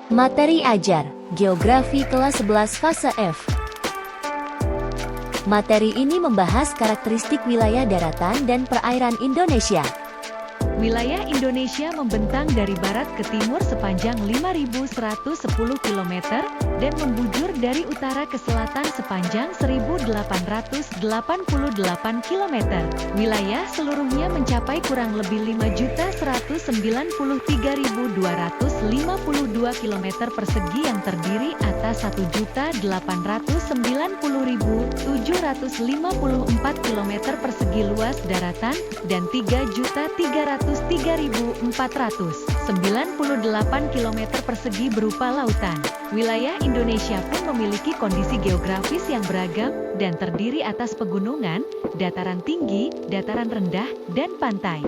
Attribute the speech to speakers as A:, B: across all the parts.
A: Materi ajar, Geografi kelas 11 fase F. Materi ini membahas karakteristik wilayah daratan dan perairan Indonesia.
B: Wilayah Indonesia membentang dari barat ke timur sepanjang 5.110 km dan membujur dari utara ke selatan sepanjang 1.888 km. Wilayah seluruhnya mencapai kurang lebih 5.193.252 km persegi yang terdiri atas 1.890.754 km persegi luas daratan dan 3.303.498 km persegi berupa lautan. Wilayah Indonesia pun memiliki kondisi geografis yang beragam dan terdiri atas pegunungan, dataran tinggi, dataran rendah, dan pantai.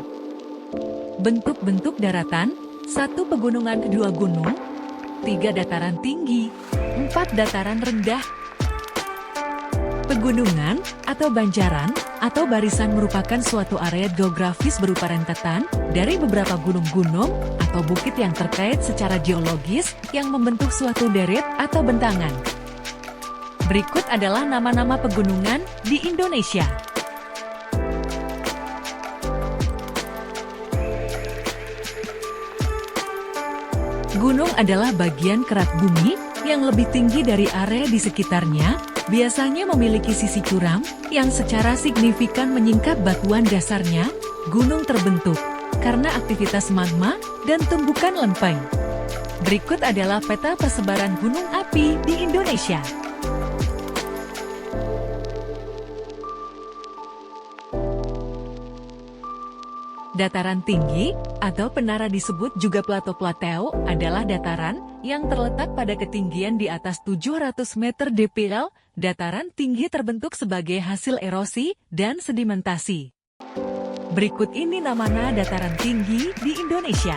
B: Bentuk-bentuk daratan: 1 pegunungan, 2 gunung, 3 dataran tinggi, 4 dataran rendah. Pegunungan atau banjaran atau barisan merupakan suatu area geografis berupa rentetan dari beberapa gunung-gunung atau bukit yang terkait secara geologis yang membentuk suatu deret atau bentangan. Berikut adalah nama-nama pegunungan di Indonesia. Gunung adalah bagian kerak bumi yang lebih tinggi dari area di sekitarnya, biasanya memiliki sisi curam yang secara signifikan menyingkap batuan dasarnya. Gunung terbentuk karena aktivitas magma dan tumbukan lempeng. Berikut adalah peta persebaran gunung api di Indonesia. Dataran tinggi atau penara disebut juga plateau adalah dataran yang terletak pada ketinggian di atas 700 meter dpl. Dataran tinggi terbentuk sebagai hasil erosi dan sedimentasi. Berikut ini nama-nama dataran tinggi di Indonesia.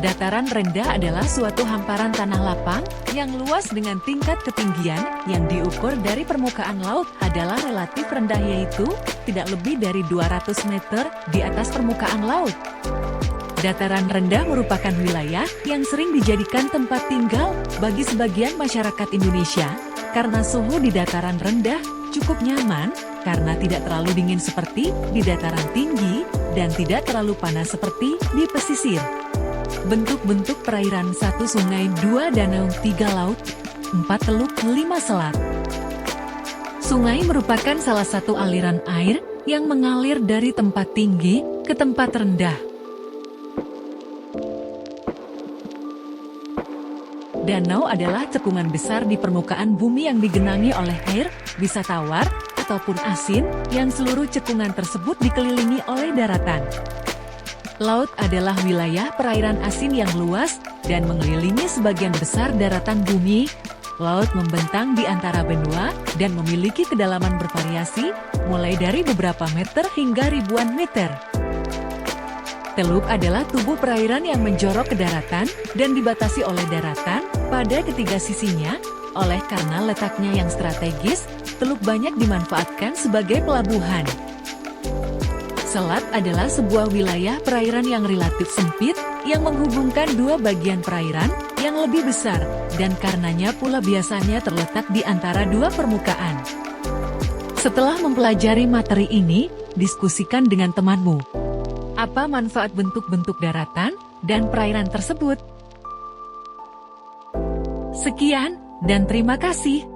B: Dataran rendah adalah suatu hamparan tanah lapang yang luas dengan tingkat ketinggian yang diukur dari permukaan laut adalah relatif rendah, yaitu tidak lebih dari 200 meter di atas permukaan laut. Dataran rendah merupakan wilayah yang sering dijadikan tempat tinggal bagi sebagian masyarakat Indonesia karena suhu di dataran rendah cukup nyaman karena tidak terlalu dingin seperti di dataran tinggi dan tidak terlalu panas seperti di pesisir. Bentuk-bentuk perairan: 1 sungai, 2 danau, 3 laut, 4 teluk, 5 selat. Sungai merupakan salah satu aliran air yang mengalir dari tempat tinggi ke tempat rendah. Danau adalah cekungan besar di permukaan bumi yang digenangi oleh air, bisa tawar ataupun asin, yang seluruh cekungan tersebut dikelilingi oleh daratan. Laut adalah wilayah perairan asin yang luas dan mengelilingi sebagian besar daratan bumi. Laut membentang di antara benua dan memiliki kedalaman bervariasi, mulai dari beberapa meter hingga ribuan meter. Teluk adalah tubuh perairan yang menjorok ke daratan dan dibatasi oleh daratan pada ketiga sisinya. Oleh karena letaknya yang strategis, teluk banyak dimanfaatkan sebagai pelabuhan. Selat adalah sebuah wilayah perairan yang relatif sempit yang menghubungkan dua bagian perairan yang lebih besar dan karenanya pula biasanya terletak di antara dua permukaan. Setelah mempelajari materi ini, diskusikan dengan temanmu. Apa manfaat bentuk-bentuk daratan dan perairan tersebut? Sekian, dan terima kasih.